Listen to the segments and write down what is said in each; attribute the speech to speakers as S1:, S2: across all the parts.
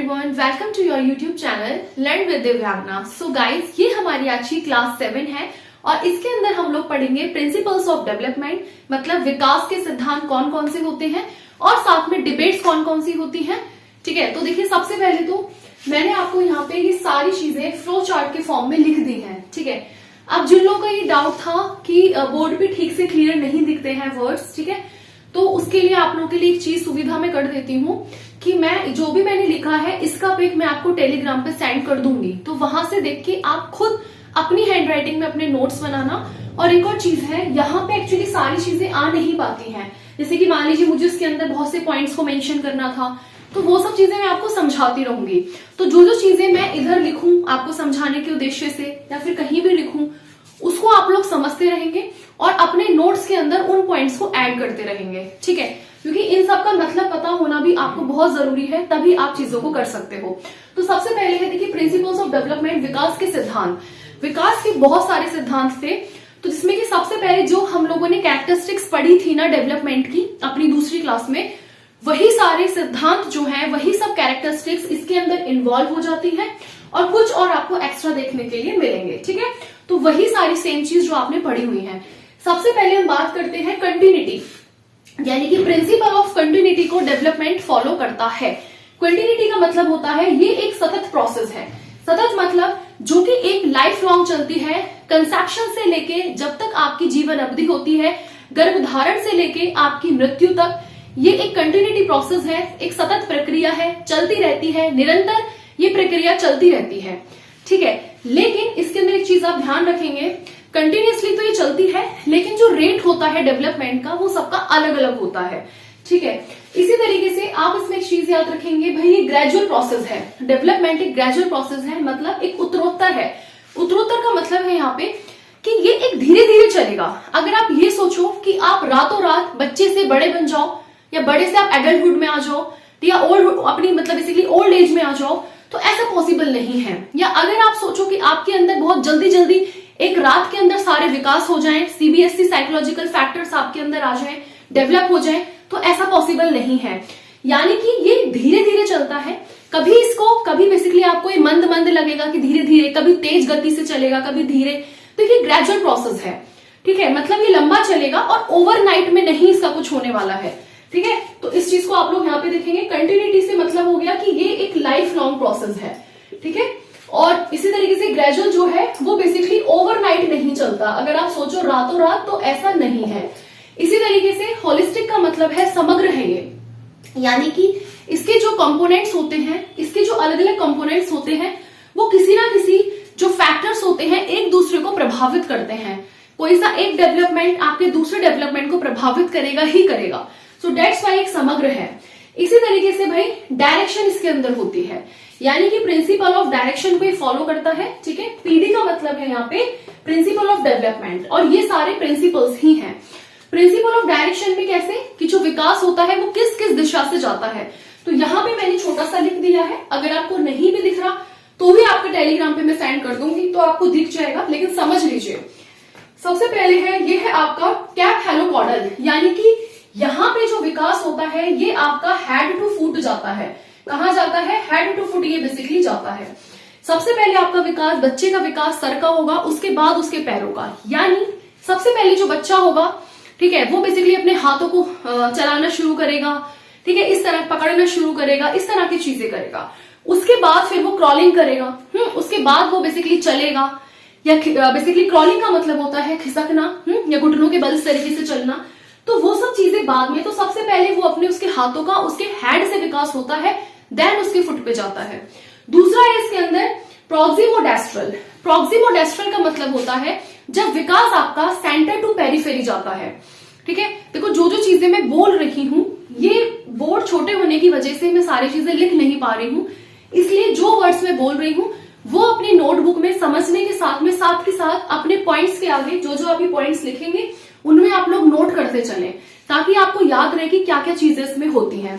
S1: Everyone, welcome to your YouTube channel learn with Divyangana. So guys, ये हमारी आज की क्लास 7 है और इसके अंदर हम लोग पढ़ेंगे प्रिंसिपल्स ऑफ डेवलपमेंट, मतलब विकास के सिद्धांत कौन कौन से होते हैं और साथ में डिबेट्स कौन कौन सी होती हैं। ठीक है, तो देखिए सबसे पहले तो मैंने आपको यहाँ पे ये सारी चीजें फ्लो चार्ट के फॉर्म में लिख दी है। ठीक है, अब जिन लोगों का ये डाउट था कि बोर्ड पे ठीक से क्लियर नहीं दिखते हैं वर्ड्स, ठीक है, तो उसके लिए आप लोगों के लिए एक चीज सुविधा मैं कर देती हूँ कि मैं जो भी मैंने लिखा है इसका पिक मैं आपको टेलीग्राम पे सेंड कर दूंगी, तो वहां से देख के आप खुद अपनी हैंड राइटिंग में अपने नोट्स बनाना। और एक और चीज है, यहाँ पे एक्चुअली सारी चीजें आ नहीं पाती हैं, जैसे कि मान लीजिए मुझे उसके अंदर बहुत से पॉइंट्स को मेंशन करना था, तो वो सब चीजें मैं आपको समझाती रहूंगी। तो जो जो चीजें मैं इधर लिखूं आपको समझाने के उद्देश्य से या फिर कहीं भी लिखूं, उसको आप लोग समझते रहेंगे और अपने नोट्स के अंदर उन पॉइंट्स को ऐड करते रहेंगे। ठीक है, क्योंकि इन सब का मतलब पता होना भी आपको बहुत जरूरी है, तभी आप चीजों को कर सकते हो। तो सबसे पहले है देखिए प्रिंसिपल्स ऑफ डेवलपमेंट, विकास के सिद्धांत। विकास के बहुत सारे सिद्धांत थे, तो जिसमें कि सबसे पहले जो हम लोगों ने कैरेक्टरिस्टिक्स पढ़ी थी ना डेवलपमेंट की अपनी दूसरी क्लास में, वही सारे सिद्धांत जो है, वही सब कैरेक्टरिस्टिक्स इसके अंदर इन्वॉल्व हो जाती है और कुछ और आपको एक्स्ट्रा देखने के लिए मिलेंगे। ठीक है, तो वही सारी सेम चीज जो आपने पढ़ी हुई है। सबसे पहले हम बात करते हैं कंटिन्यूटी, यानी कि प्रिंसिपल ऑफ कंटिन्यूटी को डेवलपमेंट फॉलो करता है। कंटिन्यूटी का मतलब होता है ये एक सतत प्रोसेस है। सतत मतलब जो कि एक लाइफ लॉन्ग चलती है, कंसेप्शन से लेके जब तक आपकी जीवन अवधि होती है, गर्भधारण से लेके आपकी मृत्यु तक, ये एक कंटिन्यूटी प्रोसेस है, एक सतत प्रक्रिया है, चलती रहती है, निरंतर ये प्रक्रिया चलती रहती है। ठीक है, लेकिन इसके अंदर एक चीज आप ध्यान रखेंगे, कंटिन्यूअसली तो ये चलती है, लेकिन जो रेट होता है डेवलपमेंट का वो सबका अलग अलग होता है। ठीक है, इसी तरीके से आप इसमें एक चीज याद रखेंगे, भाई ये ग्रेजुअल प्रोसेस है, डेवलपमेंट एक ग्रेजुअल प्रोसेस है, मतलब एक उत्तरोत्तर है। उत्तरोत्तर का मतलब है यहाँ पे कि ये एक धीरे धीरे चलेगा। अगर आप ये सोचो कि आप रातों रात बच्चे से बड़े बन जाओ या बड़े से आप एडल्टहुड में आ जाओ या ओल्ड अपनी मतलब बेसिकली ओल्ड एज में आ जाओ, तो ऐसा पॉसिबल नहीं है। या अगर आप सोचो कि आपके अंदर बहुत जल्दी जल्दी एक रात के अंदर सारे विकास हो जाएं, सीबीएसई साइकोलॉजिकल फैक्टर्स आपके अंदर आ जाएं, डेवलप हो जाएं, तो ऐसा पॉसिबल नहीं है। यानी कि ये धीरे धीरे चलता है। कभी बेसिकली आपको ये मंद मंद लगेगा कि धीरे धीरे, कभी तेज गति से चलेगा, कभी धीरे, तो ये ग्रेजुअल प्रोसेस है। ठीक है, मतलब ये लंबा चलेगा और ओवरनाइट में नहीं इसका कुछ होने वाला है। ठीक है, तो इस चीज को आप लोग यहाँ पे देखेंगे। कंटिन्यूटी से मतलब हो गया कि ये एक लाइफ लॉन्ग प्रोसेस है। ठीक है, और इसी तरीके से ग्रेजुअल जो है वो बेसिकली ओवरनाइट नहीं चलता। अगर आप सोचो रातों रात, तो ऐसा नहीं है। इसी तरीके से होलिस्टिक का मतलब है समग्र है ये, यानी कि इसके जो कंपोनेंट्स होते हैं, इसके जो अलग अलग कंपोनेंट्स होते हैं, वो किसी ना किसी जो फैक्टर्स होते हैं एक दूसरे को प्रभावित करते हैं। कोई सा एक डेवलपमेंट आपके दूसरे डेवलपमेंट को प्रभावित करेगा ही करेगा। सो दैट्स व्हाई एक समग्र है। इसी तरीके से भाई डायरेक्शन इसके अंदर होती है, यानी कि प्रिंसिपल ऑफ डायरेक्शन को फॉलो करता है। ठीक है, पीडी का मतलब है यहाँ पे प्रिंसिपल ऑफ डेवलपमेंट, और ये सारे प्रिंसिपल्स ही हैं। प्रिंसिपल ऑफ डायरेक्शन में कैसे कि जो विकास होता है वो किस किस दिशा से जाता है, तो यहाँ पे मैंने छोटा सा लिख दिया है। अगर आपको नहीं भी दिख रहा तो भी आपके टेलीग्राम पे मैं सेंड कर दूंगी, तो आपको दिख जाएगा, लेकिन समझ लीजिए। सबसे पहले है, ये है आपका कैप हेलो कॉर्डल, यानी कि यहाँ पे जो विकास होता है ये आपका हेड टू फुट जाता है। कहाँ जाता है? हेड टू फुट ये बेसिकली जाता है। सबसे पहले आपका विकास, बच्चे का विकास सर का होगा, उसके बाद उसके पैरों का। यानी सबसे पहले जो बच्चा होगा, ठीक है, वो बेसिकली अपने हाथों को चलाना शुरू करेगा। ठीक है, इस तरह पकड़ना शुरू करेगा, इस तरह की चीजें करेगा। उसके बाद फिर वो क्रॉलिंग करेगा, उसके बाद वो बेसिकली चलेगा, या बेसिकली क्रॉलिंग का मतलब होता है खिसकना, या घुटनों के बल इस तरीके से चलना। तो वो सब चीजें बाद में। तो सबसे पहले वो अपने उसके हाथों का, उसके हेड से विकास होता है, देन उसके फुट पे जाता है। दूसरा है इसके अंदर प्रॉक्सिमोडेस्ट्रल। प्रॉक्सिमोडेस्ट्रल का मतलब होता है जब विकास आपका सेंटर टू पेरिफेरी जाता है। ठीक है, देखो जो जो चीजें मैं बोल रही हूँ, ये बोर्ड छोटे होने की वजह से मैं सारी चीजें लिख नहीं पा रही हूँ, इसलिए जो वर्ड्स मैं बोल रही हूँ वो अपनी नोटबुक में समझने के साथ में साथ के साथ अपने पॉइंट्स के आगे जो जो अभी पॉइंट्स लिखेंगे उनमें आप लोग नोट करते चलें, ताकि आपको याद रहे कि क्या क्या चीजें इसमें होती हैं।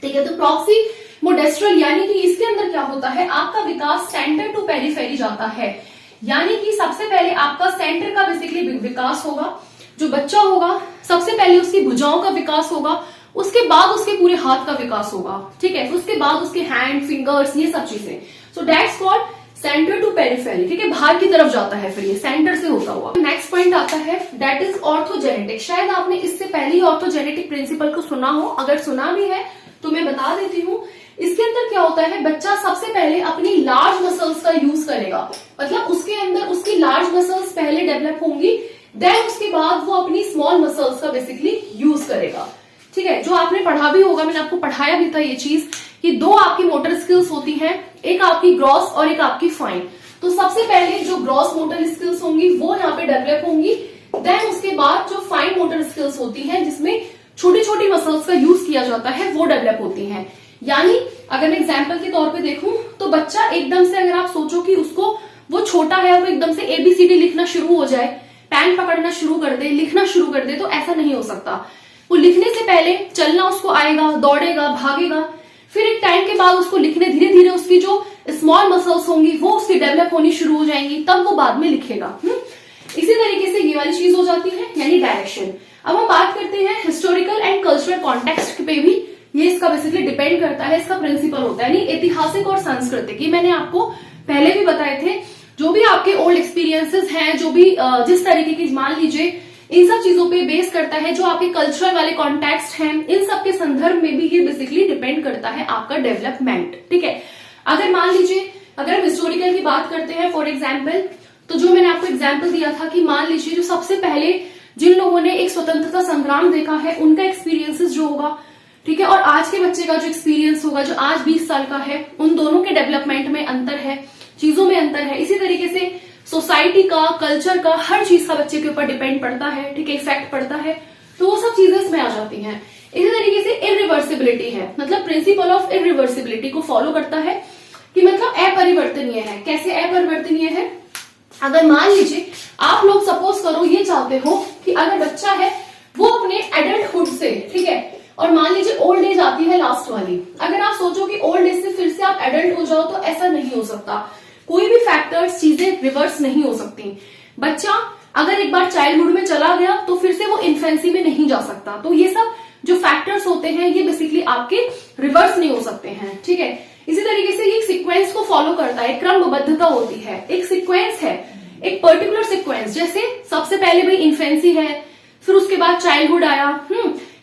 S1: ठीक है, तो प्रॉक्सिमोडेस्ट्रल यानी कि इसके अंदर क्या होता है, आपका विकास सेंटर टू पेरिफेरी जाता है। यानी कि सबसे पहले आपका सेंटर का बेसिकली विकास होगा। जो बच्चा होगा सबसे पहले उसकी भुजाओं का विकास होगा, उसके बाद उसके पूरे हाथ का विकास होगा, ठीक है। उसके बाद उसके हैंड, फिंगर्स, ये सब चीजें। So that's called centre to periphery, ठीक है, बाहर की तरफ जाता है फिर ये सेंटर से होता हुआ। नेक्स्ट पॉइंट आता है दैट इज ऑर्थोजेनेटिक। शायद आपने इससे पहले ही ऑर्थोजेनेटिक प्रिंसिपल को सुना हो, अगर सुना भी है तो मैं बता देती हूँ। इसके अंदर क्या होता है, बच्चा सबसे पहले अपनी लार्ज मसल्स का यूज करेगा, मतलब उसके अंदर उसकी लार्ज मसल्स पहले डेवलप होंगी, देन उसके बाद वो अपनी स्मॉल मसल्स का बेसिकली यूज करेगा, ठीक है। जो आपने पढ़ा भी होगा, मैंने आपको पढ़ाया भी था ये चीज कि दो आपकी मोटर स्किल्स होती हैं, एक आपकी ग्रॉस और एक आपकी फाइन। तो सबसे पहले जो ग्रॉस मोटर स्किल्स होंगी वो यहाँ पे डेवलप होंगी, देन उसके बाद जो फाइन मोटर स्किल्स होती हैं जिसमें छोटी छोटी मसल्स का यूज किया जाता है वो डेवलप होती हैं। यानी अगर मैं एग्जाम्पल के तौर पे देखूं तो बच्चा एकदम से, अगर आप सोचो कि उसको वो छोटा है, वो एकदम से ABCD लिखना शुरू हो जाए, पेन पकड़ना शुरू कर दे, लिखना शुरू कर दे, तो ऐसा नहीं हो सकता। वो लिखने से पहले चलना उसको आएगा, दौड़ेगा, भागेगा, फिर एक टाइम के बाद उसको लिखने धीरे धीरे उसकी जो स्मॉल मसल्स होंगी वो उसकी डेवलप होनी शुरू हो जाएंगी, तब वो बाद में लिखेगा। इसी तरीके से ये वाली चीज हो जाती है, यानी डायरेक्शन। अब हम बात करते हैं हिस्टोरिकल एंड कल्चरल कॉन्टेक्स्ट पे भी, ये इसका बेसिकली डिपेंड करता है, इसका प्रिंसिपल होता है, यानी ऐतिहासिक और सांस्कृतिक। ये मैंने आपको पहले भी बताए थे। जो भी आपके ओल्ड एक्सपीरियंसेस हैं, जो भी जिस तरीके की, मान लीजिए इन सब चीजों पे बेस करता है, जो आपके कल्चरल वाले कॉन्टेक्स्ट हैं, इन सब के संदर्भ में भी ये बेसिकली डिपेंड करता है आपका डेवलपमेंट, ठीक है। अगर मान लीजिए, अगर हम हिस्टोरिकल की बात करते हैं फॉर एग्जाम्पल, तो जो मैंने आपको एग्जाम्पल दिया था कि मान लीजिए जो सबसे पहले जिन लोगों ने एक स्वतंत्रता संग्राम देखा है उनका एक्सपीरियंसेस जो होगा, ठीक है, और आज के बच्चे का जो एक्सपीरियंस होगा जो आज 20 साल का है, उन दोनों के डेवलपमेंट में अंतर है, चीजों में अंतर है। इसी तरीके से सोसाइटी का, कल्चर का, हर चीज का बच्चे के ऊपर डिपेंड पड़ता है, ठीक है, इफेक्ट पड़ता है, तो वो सब चीजें इसमें आ जाती हैं। इसी तरीके से इरिवर्सिबिलिटी है, मतलब प्रिंसिपल ऑफ इरिवर्सिबिलिटी को फॉलो करता है कि मतलब अपरिवर्तनीय है। कैसे अपरिवर्तनीय है? अगर मान लीजिए आप लोग सपोज करो ये चाहते हो कि अगर बच्चा है वो अपने एडल्टहुड से, ठीक है, और मान लीजिए ओल्ड एज आती है लास्ट वाली, अगर आप सोचो कि ओल्ड एज से फिर से आप एडल्ट हो जाओ, तो ऐसा नहीं हो सकता। कोई भी फैक्टर्स, चीजें रिवर्स नहीं हो सकती। बच्चा अगर एक बार चाइल्डहुड में चला गया तो फिर से वो इन्फेंसी में नहीं जा सकता। तो ये सब जो फैक्टर्स होते हैं ये बेसिकली आपके रिवर्स नहीं हो सकते हैं, ठीक है। इसी तरीके से ये सीक्वेंस को फॉलो करता है, क्रमबद्धता होती है, एक सीक्वेंस है, एक पर्टिकुलर सीक्वेंस। जैसे सबसे पहले भाई इन्फेंसी है, फिर उसके बाद चाइल्डहुड आया,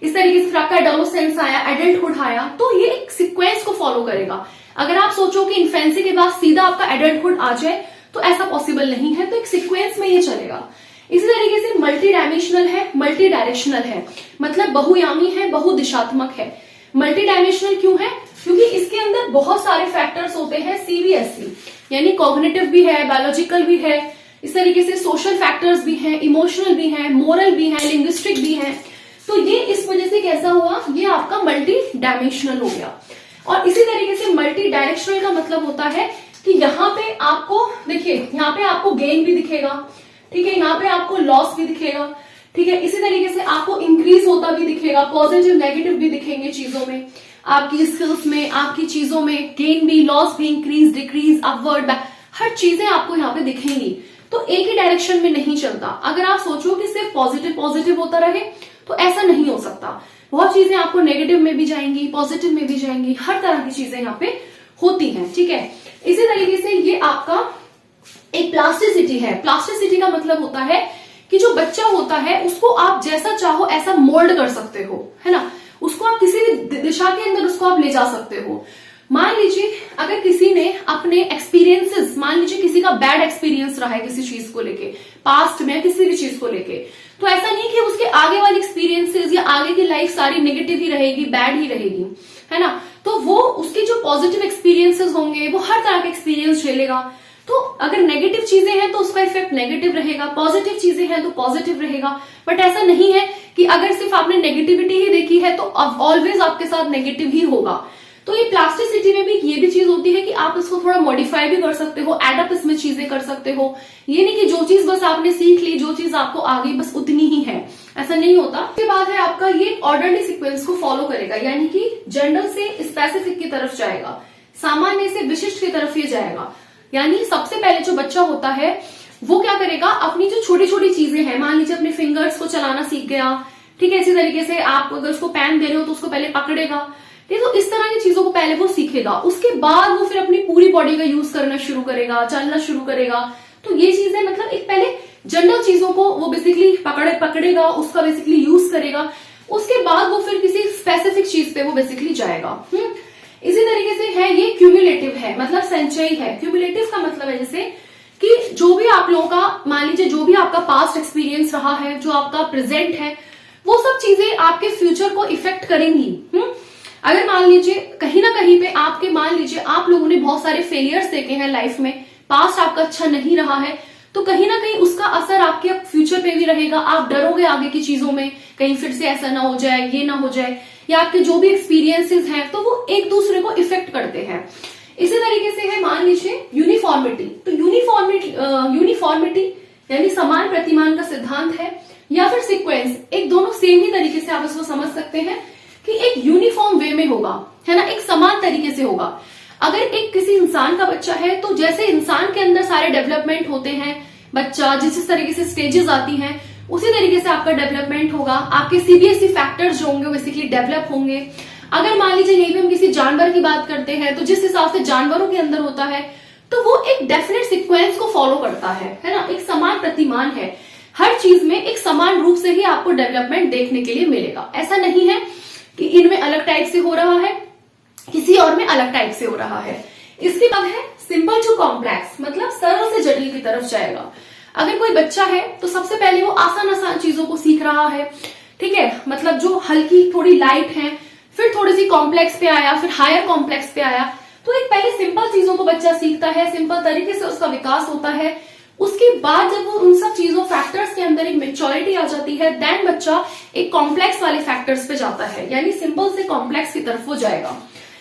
S1: इस तरीके से आपका एडोलेसेंस आया, एडल्टहुड आया, तो ये एक सीक्वेंस को फॉलो करेगा। अगर आप सोचो कि इन्फेंसी के बाद सीधा आपका एडल्टहुड आ जाए तो ऐसा पॉसिबल नहीं है, तो एक सीक्वेंस में ये चलेगा। इसी तरीके से मल्टी डायमेंशनल है, मल्टी डायरेक्शनल है, मतलब बहुयामी है, बहुदिशात्मक है। मल्टी डायमेंशनल क्यों है? क्योंकि इसके अंदर बहुत सारे फैक्टर्स होते हैं, CBSE, यानी कॉग्निटिव भी है, बायोलॉजिकल भी है, इस तरीके से सोशल फैक्टर्स भी हैं, इमोशनल भी हैं, मोरल भी है, लिंग्विस्टिक भी है। तो ये इस वजह से कैसा हुआ, ये आपका मल्टी डायमेंशनल हो गया। और इसी तरीके से मल्टी डायरेक्शनल का मतलब होता है कि यहाँ पे आपको देखिए, यहाँ पे आपको गेन भी दिखेगा, ठीक है, यहाँ पे आपको लॉस भी दिखेगा, ठीक है। इसी तरीके से आपको इंक्रीज होता भी दिखेगा, पॉजिटिव नेगेटिव भी दिखेंगे चीजों में, आपकी स्किल्स में, आपकी चीजों में, गेन भी, लॉस भी, इंक्रीज, डिक्रीज, अपवर्ड, हर चीजें आपको यहाँ पे दिखेंगी। तो एक ही डायरेक्शन में नहीं चलता। अगर आप सोचो कि सिर्फ पॉजिटिव पॉजिटिव होता रहे तो ऐसा नहीं हो सकता। बहुत चीजें आपको नेगेटिव में भी जाएंगी, पॉजिटिव में भी जाएंगी, हर तरह की चीजें यहाँ पे होती हैं, ठीक है। इसी तरीके से ये आपका एक प्लास्टिसिटी है। प्लास्टिसिटी का मतलब होता है कि जो बच्चा होता है उसको आप जैसा चाहो ऐसा मोल्ड कर सकते हो, है ना, उसको आप किसी भी दिशा के अंदर उसको आप ले जा सकते हो। मान लीजिए अगर किसी ने अपने एक्सपीरियंसेस, मान लीजिए किसी का बैड एक्सपीरियंस रहा है किसी चीज को लेके, पास्ट में किसी भी चीज को लेके, तो ऐसा नहीं कि उसके आगे वाली एक्सपीरियंसेस या आगे की लाइफ सारी नेगेटिव ही रहेगी, बैड ही रहेगी, है ना। तो वो उसके जो पॉजिटिव एक्सपीरियंसेस होंगे वो हर तरह के एक्सपीरियंस झेलेगा। तो अगर नेगेटिव चीजें हैं तो उसका इफेक्ट नेगेटिव रहेगा, पॉजिटिव चीजें हैं तो पॉजिटिव रहेगा। बट ऐसा नहीं है कि अगर सिर्फ आपने नेगेटिविटी ही देखी है तो ऑलवेज आपके साथ नेगेटिव ही होगा। तो ये प्लास्टिसिटी में भी ये भी चीज होती है कि आप इसको थोड़ा मॉडिफाई भी कर सकते हो, एडअप इसमें चीजें कर सकते हो। ये नहीं कि जो चीज बस आपने सीख ली, जो चीज आपको आ गई बस उतनी ही है, ऐसा नहीं होता। उसके बाद है आपका ये ऑर्डरली सीक्वेंस को फॉलो करेगा, यानी कि जनरल से स्पेसिफिक की तरफ जाएगा, सामान्य से विशिष्ट की तरफ ये जाएगा। यानी सबसे पहले जो बच्चा होता है वो क्या करेगा, अपनी जो छोटी छोटी चीजें हैं, मान लीजिए अपने फिंगर्स को चलाना सीख गया, ठीक है। इसी तरीके से आप अगर उसको पेन दे रहे हो तो उसको पहले पकड़ेगा, ठीक है। तो इस तरह की चीजों को पहले वो सीखेगा, उसके बाद वो फिर अपनी पूरी बॉडी का यूज करना शुरू करेगा, चलना शुरू करेगा। तो ये चीजें मतलब एक पहले जनरल चीजों को वो बेसिकली पकड़ेगा, उसका बेसिकली यूज करेगा, उसके बाद वो फिर किसी स्पेसिफिक चीज पे वो बेसिकली जाएगा। इसी तरीके से है ये क्यूमुलेटिव है, मतलब संचयी है। क्यूमुलेटिव का मतलब है जैसे कि जो भी आप लोगों का, मान लीजिए जो भी आपका पास्ट एक्सपीरियंस रहा है, जो आपका प्रेजेंट है, वो सब चीजें आपके फ्यूचर को इफेक्ट करेंगी। अगर मान लीजिए कहीं ना कहीं पे आपके, मान लीजिए आप लोगों ने बहुत सारे फेलियर्स देखे हैं लाइफ में, पास्ट आपका अच्छा नहीं रहा है, तो कहीं ना कहीं उसका असर आपके फ्यूचर पे भी रहेगा। आप डरोगे आगे की चीजों में, कहीं फिर से ऐसा ना हो जाए, ये ना हो जाए, या आपके जो भी एक्सपीरियंसेस हैं तो वो एक दूसरे को इफेक्ट करते हैं। इसी तरीके से है मान लीजिए यूनिफॉर्मिटी। तो यूनिफॉर्मिटी यानी समान प्रतिमान का सिद्धांत है, या फिर सीक्वेंस, एक दोनों सेम ही तरीके से आप इसको समझ सकते हैं कि एक यूनिफॉर्म वे में होगा, है ना, एक समान तरीके से होगा। अगर एक किसी इंसान का बच्चा है तो जैसे इंसान के अंदर सारे डेवलपमेंट होते हैं, बच्चा जिस तरीके से स्टेजेस आती हैं उसी तरीके से आपका डेवलपमेंट होगा। आपके सीबीएसई फैक्टर्स जो होंगे बेसिकली डेवलप होंगे। अगर मान लीजिए यहीं पे हम किसी जानवर की बात करते हैं तो जिस हिसाब से जानवरों के अंदर होता है तो वो एक डेफिनेट सीक्वेंस को फॉलो करता है ना, एक समान प्रतिमान है। हर चीज में एक समान रूप से ही आपको डेवलपमेंट देखने के लिए मिलेगा। ऐसा नहीं है कि इनमें अलग टाइप से हो रहा है, किसी और में अलग टाइप से हो रहा है। इसके बाद है सिंपल टू कॉम्प्लेक्स, मतलब सरल से जटिल की तरफ जाएगा। अगर कोई बच्चा है तो सबसे पहले वो आसान आसान चीजों को सीख रहा है, ठीक है, मतलब जो हल्की थोड़ी लाइट है, फिर थोड़ी सी कॉम्प्लेक्स पे आया, फिर हायर कॉम्प्लेक्स पे आया। तो एक पहले सिंपल चीजों को बच्चा सीखता है, सिंपल तरीके से उसका विकास होता है। उसके बाद जब वो उन सब चीजों फैक्टर्स के अंदर एक मेच्योरिटी आ जाती है, देन बच्चा एक कॉम्प्लेक्स वाले फैक्टर्स पे जाता है, यानी सिंपल से कॉम्प्लेक्स की तरफ वो जाएगा।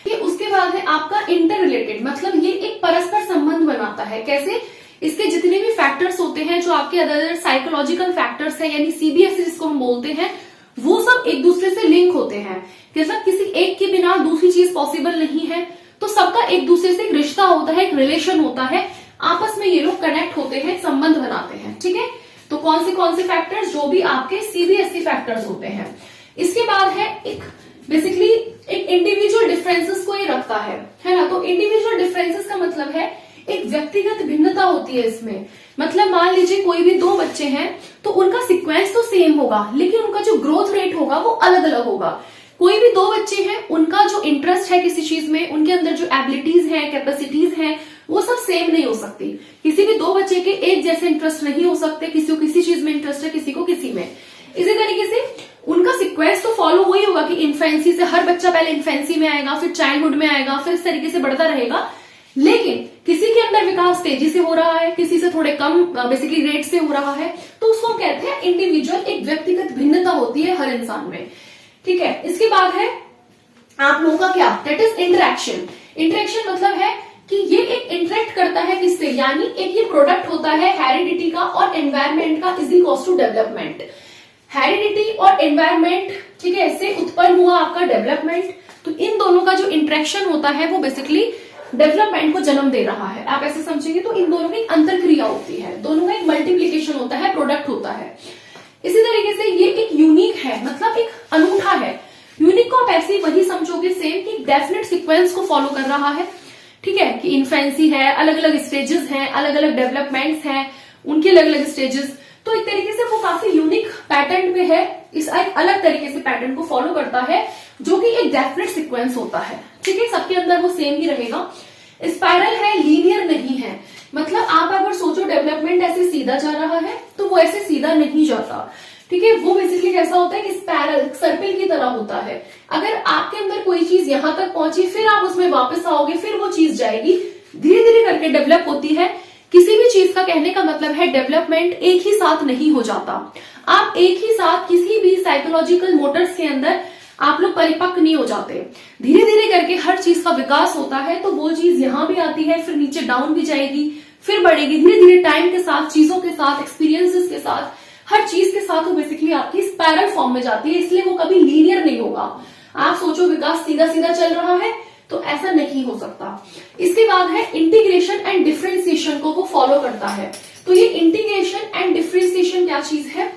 S1: ये उसके बाद है आपका इंटर रिलेटेड, मतलब ये एक परस्पर संबंध बनाता है। कैसे? इसके जितने भी फैक्टर्स होते हैं जो आपके अदर साइकोलॉजिकल फैक्टर्स हैं, यानी सीबीएसई जिसको हम बोलते हैं, वो सब एक दूसरे से लिंक होते हैं। मतलब किसी एक के बिना दूसरी चीज पॉसिबल नहीं है, तो सबका एक दूसरे से एक रिश्ता होता है, एक रिलेशन होता है, आपस में ये लोग कनेक्ट होते हैं, संबंध बनाते हैं, ठीक है। तो कौन से फैक्टर्स? जो भी आपके सीबीएसई फैक्टर्स होते हैं। इसके बाद है एक बेसिकली एक इंडिविजुअल डिफरेंसेस को ये रखता है ना। तो इंडिविजुअल डिफरेंसेस का मतलब है एक व्यक्तिगत भिन्नता होती है इसमें। मतलब मान लीजिए कोई भी दो बच्चे हैं तो उनका सीक्वेंस तो सेम होगा, लेकिन उनका जो ग्रोथ रेट होगा वो अलग अलग होगा। कोई भी दो बच्चे हैं, उनका जो इंटरेस्ट है किसी चीज में, उनके अंदर जो एबिलिटीज हैं, कैपेसिटीज हैं, वो सब सेम नहीं हो सकती। किसी भी दो बच्चे के एक जैसे इंटरेस्ट नहीं हो सकते, किसी को किसी चीज में इंटरेस्ट है, किसी को किसी में। इसी तरीके से उनका सीक्वेंस तो फॉलो वही होगा कि इन्फेंसी से हर बच्चा पहले इन्फेंसी में आएगा, फिर चाइल्डहुड में आएगा, फिर इस तरीके से बढ़ता रहेगा। लेकिन किसी के अंदर विकास तेजी से हो रहा है, किसी से थोड़े कम बेसिकली रेट से हो रहा है, तो उसको कहते हैं इंडिविजुअल, एक व्यक्तिगत भिन्नता होती है हर इंसान में, ठीक है। इसके बाद है आप लोगों का क्या? That is interaction. इंटरेक्शन मतलब है कि ये एक इंटरेक्ट करता है किससे, यानी एक ये प्रोडक्ट होता है हेरिडिटी का और एनवायरमेंट का is equals to development. Heredity और एनवायरमेंट, ठीक है, इससे उत्पन्न हुआ आपका डेवलपमेंट। तो इन दोनों का जो इंटरेक्शन होता है वो बेसिकली डेवलपमेंट को जन्म दे रहा है। आप ऐसे समझेंगे तो इन दोनों की अंतर क्रिया होती है, दोनों का एक मल्टीप्लीकेशन होता है, प्रोडक्ट होता है। इसी तरीके से ये एक यूनिक है, मतलब एक अनूठा है। यूनिक को आप ऐसे ही वही समझोगे सेम कि डेफिनेट सीक्वेंस को फॉलो कर रहा है, ठीक है, कि इन्फेंसी है, अलग अलग स्टेजेस हैं, अलग अलग डेवलपमेंट्स हैं, उनके अलग अलग स्टेजेस। तो एक तरीके से वो काफी यूनिक पैटर्न पे है, इस एक अलग तरीके से पैटर्न को फॉलो करता है, जो कि एक डेफिनेट सीक्वेंस होता है, ठीक है, सबके अंदर वो सेम ही रहेगा। स्पाइरल है, लीनियर नहीं है। मतलब आप अगर सोचो डेवलपमेंट ऐसे सीधा जा रहा है तो वो ऐसे सीधा नहीं जाता, ठीक है। वो बेसिकली कैसा होता है कि स्पाइरल, सर्पिल की तरह होता है। अगर आपके अंदर कोई चीज यहां तक पहुंची, फिर आप उसमें वापस आओगे, फिर वो चीज जाएगी, धीरे धीरे करके डेवलप होती है। किसी भी चीज का कहने का मतलब है डेवलपमेंट एक ही साथ नहीं हो जाता। आप एक ही साथ किसी भी साइकोलॉजिकल मोटर्स के अंदर आप लोग परिपक्व नहीं हो जाते। धीरे धीरे करके हर चीज का विकास होता है, तो वो चीज यहां भी आती है, फिर नीचे डाउन भी जाएगी, फिर बढ़ेगी धीरे धीरे टाइम के साथ, चीजों के साथ, एक्सपीरियंसेस के साथ, हर चीज के साथ वो बेसिकली आपकी स्पाइरल फॉर्म में जाती है। इसलिए वो कभी लीनियर नहीं होगा। आप सोचो विकास सीधा सीधा चल रहा है तो ऐसा नहीं हो सकता। इसके बाद है इंटीग्रेशन एंड डिफरेंशिएशन को वो फॉलो करता है। तो ये इंटीग्रेशन एंड डिफरेंशिएशन क्या चीज है?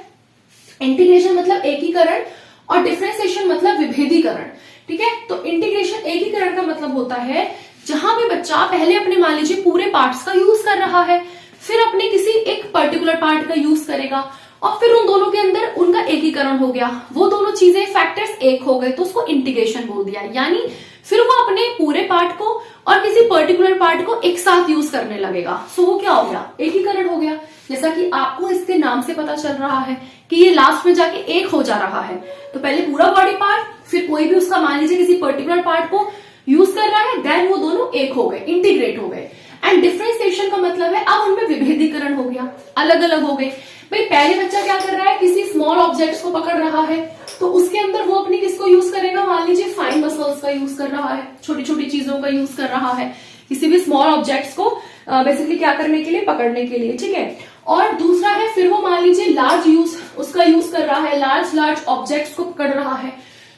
S1: इंटीग्रेशन मतलब एकीकरण और डिफरेंशिएशन मतलब विभेदीकरण। ठीक है, तो इंटीग्रेशन एकीकरण का मतलब होता है जहां पे बच्चा पहले अपने मान लीजिए पूरे पार्ट्स का यूज कर रहा है, फिर अपने किसी एक पर्टिकुलर पार्ट का यूज करेगा और फिर उन दोनों के अंदर उनका एकीकरण हो गया, वो दोनों चीजें फैक्टर्स एक हो गए तो उसको इंटीग्रेशन बोल दिया। यानी फिर वो अपने पूरे पार्ट को और किसी पर्टिकुलर पार्ट को एक साथ यूज करने लगेगा। सो वो क्या हो गया, एकीकरण हो गया। जैसा कि आपको इसके नाम से पता चल रहा है कि ये लास्ट में जाके एक हो जा रहा है। तो पहले पूरा बॉडी पार्ट, फिर कोई भी उसका मान लीजिए किसी पर्टिकुलर पार्ट को यूज कर रहा है, देन वो दोनों एक हो गए, इंटीग्रेट हो गए। एंड डिफरेंशिएशन का मतलब है अब उनमें विभेदीकरण हो गया, अलग अलग हो गए। भाई पहले बच्चा क्या कर रहा है, किसी स्मॉल ऑब्जेक्ट्स को पकड़ रहा है तो उसके अंदर वो अपनी किसको यूज करेगा, मान लीजिए फाइन मसल्स का यूज कर रहा है, छोटी छोटी चीजों का यूज कर रहा है किसी भी स्मॉल ऑब्जेक्ट्स को बेसिकली क्या करने के लिए, पकड़ने के लिए। ठीक है, और दूसरा है फिर वो मान लीजिए लार्ज यूज उसका यूज कर रहा है, लार्ज ऑब्जेक्ट्स को पकड़ रहा है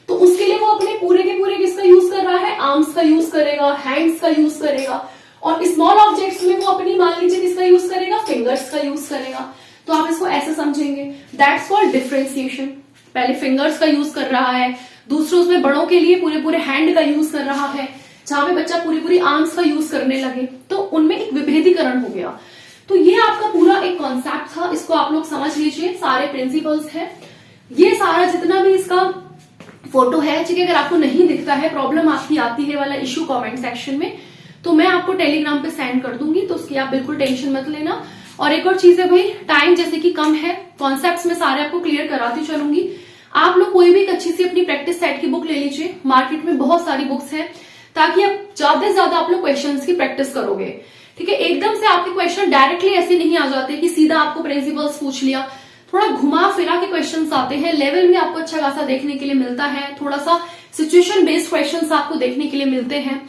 S1: तो उसके लिए वो अपने पूरे के पूरे किसका यूज कर रहा है, आर्म्स का यूज करेगा, हैंड्स का यूज करेगा। और स्मॉल ऑब्जेक्ट्स में वो अपनी मान लीजिए किसका यूज करेगा, फिंगर्स का यूज करेगा। तो आप इसको ऐसे समझेंगे, दैट्स कॉल्ड डिफरेंशिएशन। पहले फिंगर्स का यूज कर रहा है, दूसरे उसमें बड़ों के लिए पूरे पूरे हैंड का यूज कर रहा है, जहां पे बच्चा पूरी पूरी आर्म्स का यूज करने लगे तो उनमें एक विभेदीकरण हो गया। तो ये आपका पूरा एक कॉन्सेप्ट था, इसको आप लोग समझ लीजिए, सारे प्रिंसिपल्स है। ये सारा जितना भी इसका फोटो है, ठीक है, अगर आपको नहीं दिखता है, प्रॉब्लम आपकी आती है वाला इश्यू कमेंट सेक्शन में, तो मैं आपको टेलीग्राम पे सेंड कर दूंगी, तो उसकी आप बिल्कुल टेंशन मत लेना। और एक और चीज है भाई, टाइम जैसे कि कम है, कॉन्सेप्ट्स में सारे आपको क्लियर कराती चलूंगी। आप लोग कोई भी एक अच्छी सी अपनी प्रैक्टिस सेट की बुक ले लीजिए, मार्केट में बहुत सारी बुक्स हैं, ताकि आप ज्यादा से ज्यादा आप लोग क्वेश्चंस की प्रैक्टिस करोगे। ठीक है, एकदम से आपके क्वेश्चन डायरेक्टली ऐसे नहीं आ जाते कि सीधा आपको प्रिंसिपल्स पूछ लिया, थोड़ा घुमा फिरा के क्वेश्चंस आते हैं, लेवल भी आपको अच्छा खासा देखने के लिए मिलता है, थोड़ा सा सिचुएशन बेस्ड क्वेश्चंस आपको देखने के लिए मिलते हैं।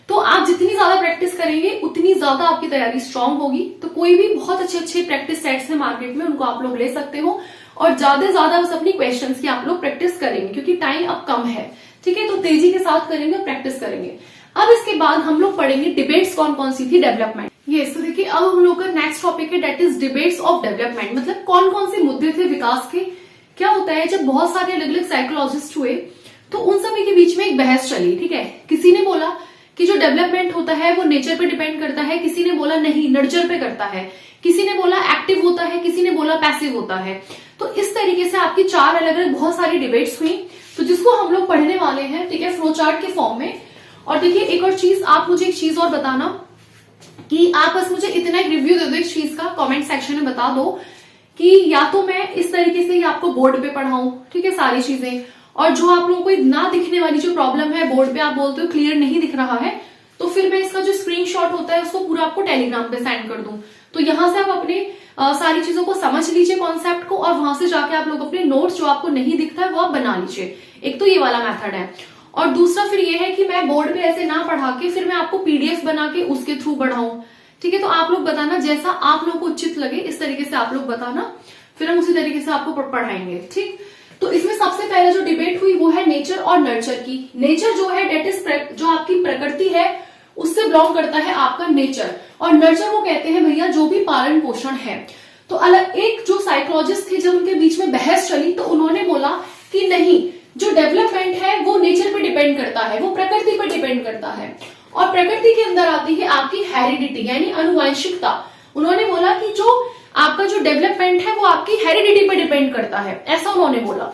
S1: तो आप जितनी ज्यादा प्रैक्टिस करेंगे उतनी ज्यादा आपकी तैयारी स्ट्रांग होगी। तो कोई भी बहुत अच्छे अच्छे प्रैक्टिस सेट्स है मार्केट में, उनको आप लोग ले सकते हो और ज्यादा से ज्यादा बस अपनी क्वेश्चंस की आप लोग प्रैक्टिस करेंगे, क्योंकि टाइम अब कम है। ठीक है, तो तेजी के साथ करेंगे और प्रैक्टिस करेंगे। अब इसके बाद हम लोग पढ़ेंगे डिबेट्स कौन कौन सी थी डेवलपमेंट। ये तो देखिए, अब हम लोग का नेक्स्ट टॉपिक है, that is debates of development. मतलब कौन कौन से मुद्दे थे विकास के। क्या होता है, जब बहुत सारे अलग अलग साइकोलॉजिस्ट हुए तो उन सभी के बीच में एक बहस चली। ठीक है, किसी ने बोला कि जो डेवलपमेंट होता है वो नेचर पे डिपेंड करता है, किसी ने बोला नहीं नर्चर पे करता है, किसी ने बोला एक्टिव होता है, किसी ने बोला पैसिव होता है। तो इस तरीके से आपकी चार अलग अलग बहुत सारी डिबेट्स हुई, तो जिसको हम लोग पढ़ने वाले हैं, ठीक है, फ्लो चार्ट के फॉर्म में। और देखिए एक और चीज, आप मुझे एक चीज और बताना कि आप बस मुझे इतना एक रिव्यू दे दो इस चीज का, कमेंट सेक्शन में बता दो कि या तो मैं इस तरीके से ही आपको बोर्ड पे पढ़ाऊं, ठीक है, सारी चीजें, और जो आप लोगों को ना दिखने वाली जो प्रॉब्लम है बोर्ड पे, आप बोलते हो क्लियर नहीं दिख रहा है, तो फिर मैं इसका जो स्क्रीनशॉट होता है उसको पूरा आपको टेलीग्राम पे सेंड कर दूं। तो यहां से आप अपने सारी चीजों को समझ लीजिए कॉन्सेप्ट को, और वहां से जाके आप लोग अपने नोट्स जो आपको नहीं दिखता है वो आप बना लीजिए। एक तो ये वाला मेथड है, और दूसरा फिर ये है कि मैं बोर्ड पे ऐसे ना पढ़ा के फिर मैं आपको पीडीएफ बना के उसके थ्रू बढ़ाऊं। ठीक है, तो आप लोग बताना जैसा आप लोग को उचित लगे, इस तरीके से आप लोग बताना, फिर हम उसी तरीके से आपको पढ़ाएंगे। ठीक, तो इसमें सबसे पहले जो डिबेट हुई वो है नेचर और नर्चर की। नेचर जो है डेट इज जो आपकी प्रकृति है उससे बिलोंग करता है आपका नेचर, और नर्चर वो कहते हैं भैया जो भी पालन पोषण है। तो अलग एक जो साइकोलॉजिस्ट थे, जब उनके बीच में बहस चली तो उन्होंने बोला कि नहीं, जो डेवलपमेंट है वो नेचर पे डिपेंड करता है, वो प्रकृति पे डिपेंड करता है, और प्रकृति के अंदर आती है आपकी हेरिडिटी यानी अनुवांशिकता। उन्होंने बोला कि जो आपका जो डेवलपमेंट है वो आपकी हेरिडिटी पे डिपेंड करता है, ऐसा उन्होंने बोला।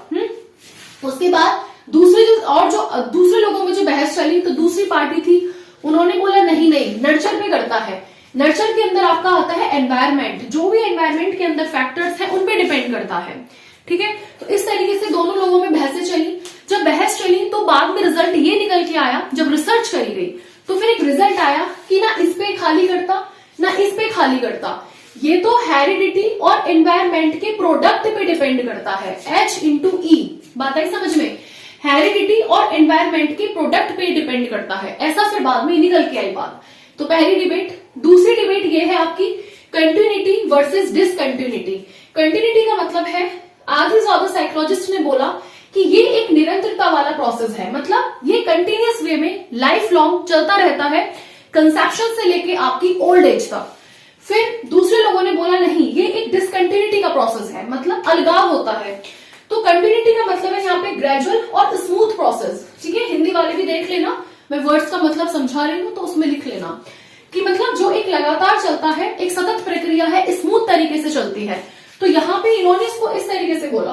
S1: उसके बाद दूसरे लोगों में जो बहस चली, तो दूसरी पार्टी थी, उन्होंने बोला नहीं नहीं नर्चर पे करता है, नर्चर के अंदर आपका आता है एनवायरमेंट, जो भी एनवायरमेंट के अंदर फैक्टर्स हैं उन पे डिपेंड करता है। ठीक है, तो इस तरीके से दोनों लोगों में बहसें चली। जब बहस चली तो बाद में रिजल्ट ये निकल के आया, जब रिसर्च करी गई तो फिर एक रिजल्ट आया कि ना इस पे खाली करता ना इस पे खाली करता, ये तो हेरिडिटी और एनवायरमेंट के प्रोडक्ट पे डिपेंड करता है, H/E। बात आई समझ में, हेरिडिटी और एनवायरमेंट के प्रोडक्ट पे डिपेंड करता है, ऐसा फिर बाद में निकल के आई बात। तो पहली डिबेट। दूसरी डिबेट ये है आपकी कंटिन्यूटी वर्सेस डिसकंटिन्यूटी। कंटिन्यूटी का मतलब है, आधे ज्यादा साइकोलॉजिस्ट ने बोला कि ये एक निरंतरता वाला प्रोसेस है, मतलब ये कंटिन्यूअस वे में लाइफ लॉन्ग चलता रहता है, कंसेप्शन से लेके आपकी ओल्ड एज तक। फिर दूसरे लोगों ने बोला नहीं, ये एक डिसकंटिन्यूटी का प्रोसेस है, मतलब अलगाव होता है। तो कंटिन्यूटी का मतलब है यहाँ पे ग्रेजुअल और स्मूथ प्रोसेस। ठीक है, हिंदी वाले भी देख लेना, मैं वर्ड्स का मतलब समझा रही हूँ तो उसमें लिख लेना कि मतलब जो एक लगातार चलता है, एक सतत प्रक्रिया है, स्मूथ तरीके से चलती है। तो यहाँ पे इन्होंने इसको इस तरीके से बोला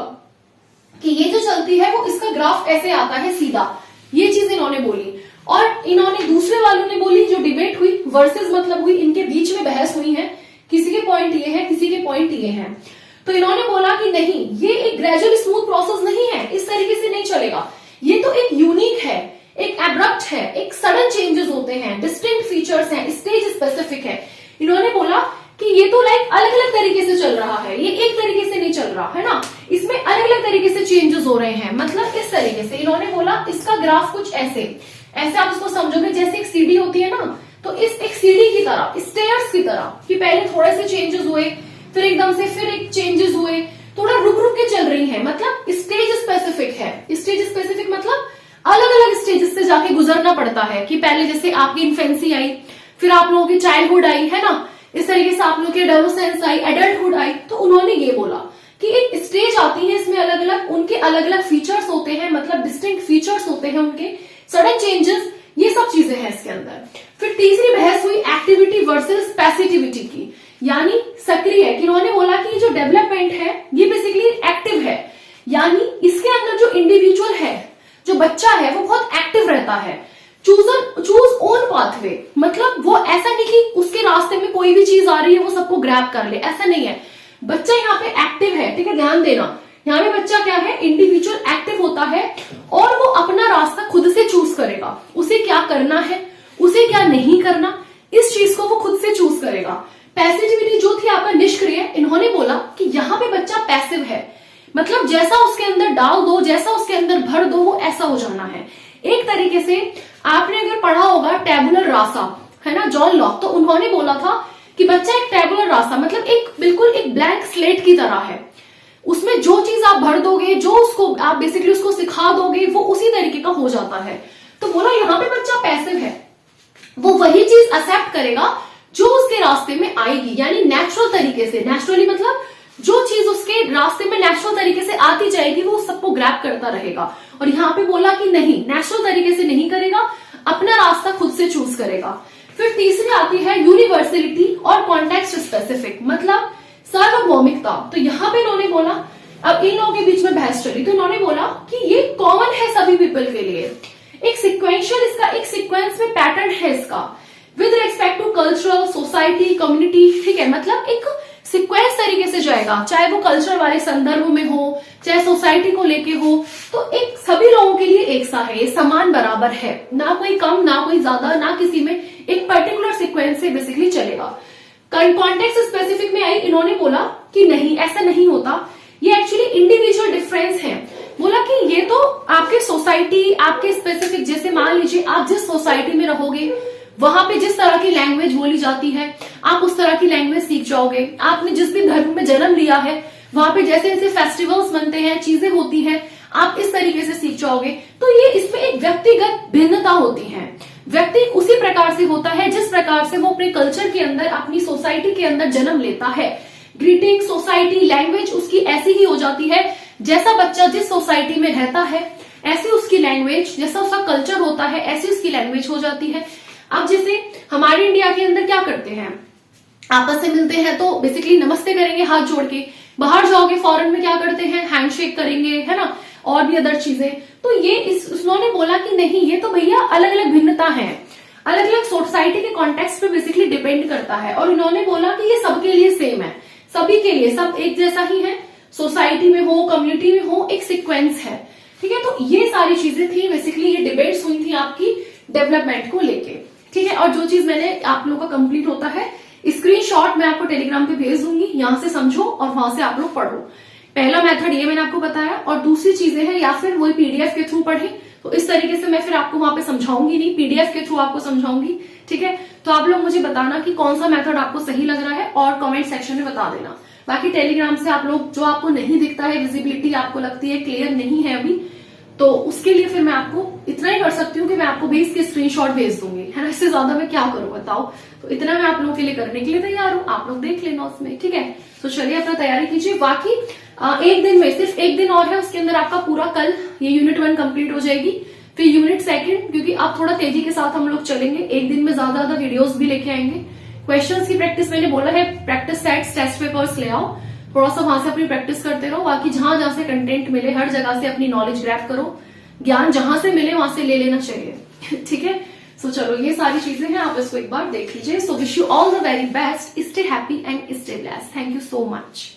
S1: कि ये जो चलती है वो इसका ग्राफ ऐसे आता है सीधा, ये चीज इन्होंने बोली। और इन्होंने दूसरे वालों ने बोली, जो डिबेट हुई, वर्सेस मतलब हुई, इनके बीच में बहस हुई है, किसी के पॉइंट ये है, किसी के पॉइंट ये है। तो इन्होंने बोला कि नहीं, ये एक ग्रेजुअल स्मूथ प्रोसेस नहीं है, इस तरीके से नहीं चलेगा, ये तो एक यूनिक है, एक एब्रप्ट है, एक सडन चेंजेस होते हैं, डिस्टिंक्ट फीचर्स हैं, स्टेज स्पेसिफिक है। इन्होंने बोला कि ये तो लाइक अलग अलग तरीके से चल रहा है, ये एक तरीके से नहीं चल रहा है ना, इसमें अलग अलग तरीके से चेंजेस हो रहे हैं। मतलब इस तरीके से इन्होंने बोला इसका ग्राफ कुछ ऐसे आप इसको समझोगे जैसे एक सीढ़ी होती है ना, तो इस एक सीढ़ी की तरह, स्टेयर्स की तरह, कि पहले थोड़े से चेंजेस हुए, फिर एकदम से फिर एक चेंजेस हुए, थोड़ा रुक रुक के चल रही है। मतलब स्टेज स्पेसिफिक है। स्टेज स्पेसिफिक मतलब अलग अलग स्टेजेस से जाके गुजरना पड़ता है, कि पहले जैसे आपकी इन्फेंसी आई, फिर आप लोगों की चाइल्डहुड आई, है ना, इस तरीके से आप लोगों की एडोलेसेंस आई, एडल्टहुड आई। तो उन्होंने ये बोला कि एक स्टेज आती है, इसमें अलग अलग उनके अलग अलग फीचर्स होते हैं, मतलब डिस्टिंक्ट फीचर्स होते हैं उनके, सडन चेंजेस, ये सब चीजें हैं इसके अंदर। फिर तीसरी बहस हुई एक्टिविटी वर्सेस पैसिविटी की, यानी सक्रिय। कि इन्होंने बोला कि जो डेवलपमेंट है ये बेसिकली एक्टिव है, यानी इसके अंदर जो इंडिविजुअल है, जो बच्चा है, वो बहुत एक्टिव रहता है। चूज ओन पाथवे, मतलब वो ऐसा नहीं कि उसके रास्ते में कोई भी चीज आ रही है वो सबको ग्रैब कर ले, ऐसा नहीं है। बच्चा यहाँ पे एक्टिव है, ठीक है, ध्यान देना, यहाँ पे बच्चा क्या है, इंडिविजुअल एक्टिव होता है, और वो अपना रास्ता खुद से चूज करेगा, उसे क्या करना है, उसे क्या नहीं करना, इस चीज को वो खुद से चूज करेगा। पैसिविटी जो थी आपका निष्क्रिय, इन्होंने बोला कि यहाँ पे बच्चा पैसिव है, मतलब जैसा उसके अंदर डाल दो, जैसा उसके अंदर भर दो, वो ऐसा हो जाना है। एक तरीके से आपने अगर पढ़ा होगा टेबुलर रासा, है ना, जॉन लॉक, तो उन्होंने बोला था कि बच्चा एक टेबुलर रासा, मतलब एक बिल्कुल एक ब्लैंक स्लेट की तरह है, उसमें जो चीज आप भर दोगे, जो उसको आप बेसिकली उसको सिखा दोगे, वो उसी तरीके का हो जाता है। तो बोला यहाँ पे बच्चा पैसिव है, वो वही चीज एक्सेप्ट करेगा जो उसके रास्ते में आएगी, यानी नेचुरल तरीके से। नेचुरली मतलब जो चीज उसके रास्ते में नेचुरल तरीके से आती जाएगी वो सबको ग्रैब करता रहेगा। और यहाँ पे बोला कि नहीं, नेचुरल तरीके से नहीं करेगा, अपना रास्ता खुद से चूज करेगा। फिर तीसरी आती है यूनिवर्सलिटी और कॉन्टेक्स्ट स्पेसिफिक, मतलब सार्वभौमिकता। तो यहाँ पे इन्होंने बोला, अब इन लोगों के बीच में बहस चली, तो इन्होंने बोला कि ये कॉमन है सभी पीपल के लिए, एक सिक्वेंशियल, इसका एक सिक्वेंस में पैटर्न है इसका, with respect to cultural, society, community. ठीक है, मतलब एक सिक्वेंस तरीके से जाएगा, चाहे वो कल्चर वाले संदर्भ में हो, चाहे सोसाइटी को लेके हो, तो एक सभी लोगों के लिए एक सा है, ये समान बराबर है, ना कोई कम, ना कोई ज्यादा, ना किसी में, एक पर्टिकुलर सिक्वेंस से बेसिकली चलेगा। कॉन्टेक्स्ट स्पेसिफिक में आई, इन्होंने बोला कि नहीं, ऐसा नहीं होता, ये एक्चुअली इंडिविजुअल डिफरेंस है। बोला कि ये तो आपके सोसाइटी, आपके स्पेसिफिक, जैसे मान लीजिए आप जिस सोसाइटी में रहोगे, वहां पे जिस तरह की लैंग्वेज बोली जाती है, आप उस तरह की लैंग्वेज सीख जाओगे। आपने जिस भी धर्म में जन्म लिया है, वहां पे जैसे जैसे फेस्टिवल्स बनते हैं, चीजें होती हैं, आप इस तरीके से सीख जाओगे। तो ये इसमें एक व्यक्तिगत भिन्नता होती है, व्यक्ति उसी प्रकार से होता है जिस प्रकार से वो अपने कल्चर के अंदर, अपनी सोसाइटी के अंदर जन्म लेता है। ग्रीटिंग, सोसाइटी, लैंग्वेज उसकी ऐसी ही हो जाती है, जैसा बच्चा जिस सोसाइटी में रहता है ऐसी उसकी लैंग्वेज, जैसा उसका कल्चर होता है ऐसी उसकी लैंग्वेज हो जाती है। अब जैसे हमारे इंडिया के अंदर क्या करते हैं, आपस में मिलते हैं तो बेसिकली नमस्ते करेंगे हाथ जोड़ के, बाहर जाओगे फॉरेन में क्या करते हैं, हैंडशेक करेंगे, है ना, और भी अदर चीजें। तो ये उन्होंने बोला कि नहीं, ये तो भैया अलग अलग भिन्नता है, अलग अलग सोसाइटी के कॉन्टेक्स्ट पे बेसिकली डिपेंड करता है। और उन्होंने बोला कि ये सबके लिए सेम है, सभी के लिए सब एक जैसा ही है, सोसाइटी में हो, कम्युनिटी में हो, एक सिक्वेंस है। ठीक है, तो ये सारी चीजें थी, बेसिकली ये डिबेट्स हुई थी आपकी डेवलपमेंट को लेके। ठीक है, और जो चीज मैंने आप लोगों का कंप्लीट होता है, स्क्रीनशॉट मैं आपको टेलीग्राम पे भेज दूंगी, यहां से समझो और वहां से आप लोग पढ़ो। पहला मेथड ये मैंने आपको बताया, और दूसरी चीजें हैं या फिर वही पीडीएफ के थ्रू पढ़े, तो इस तरीके से मैं फिर आपको वहां पे समझाऊंगी नहीं, पीडीएफ के थ्रू आपको समझाऊंगी। ठीक है, तो आप लोग मुझे बताना कि कौन सा मेथड आपको सही लग रहा है और कमेंट सेक्शन में बता देना। बाकी टेलीग्राम से आप लोग, जो आपको नहीं दिखता है, विजिबिलिटी आपको लगती है क्लियर नहीं है अभी, तो उसके लिए फिर मैं आपको इतना ही कर सकती हूँ कि मैं आपको भी इसके स्क्रीनशॉट भेज दूंगी, है ना। इससे ज्यादा मैं क्या करूँ बताओ। तो इतना मैं आप लोगों के लिए करने के लिए तैयार हूँ, आप लोग देख लेना उसमें, ठीक है। तो चलिए अपना तैयारी कीजिए। बाकी एक दिन में सिर्फ एक दिन और है, उसके अंदर आपका पूरा कल ये यूनिट 1 कंप्लीट हो जाएगी। फिर यूनिट 2, क्योंकि आप थोड़ा तेजी के साथ हम लोग चलेंगे, एक दिन में ज्यादा ज्यादा वीडियोस भी लेके आएंगे। क्वेश्चंस की प्रैक्टिस मैंने बोला है, प्रैक्टिस सेट्स टेस्ट पेपर्स ले आओ, थोड़ा सा वहां से अपनी प्रैक्टिस करते रहो। बाकी जहां जहां से कंटेंट मिले हर जगह से अपनी नॉलेज ग्रैब करो, ज्ञान जहां से मिले वहां से ले लेना चाहिए, ठीक है। सो चलो ये सारी चीजें हैं, आप इसको एक बार देख लीजिए। So wish you all the very best, stay happy and stay blessed. Thank you so much.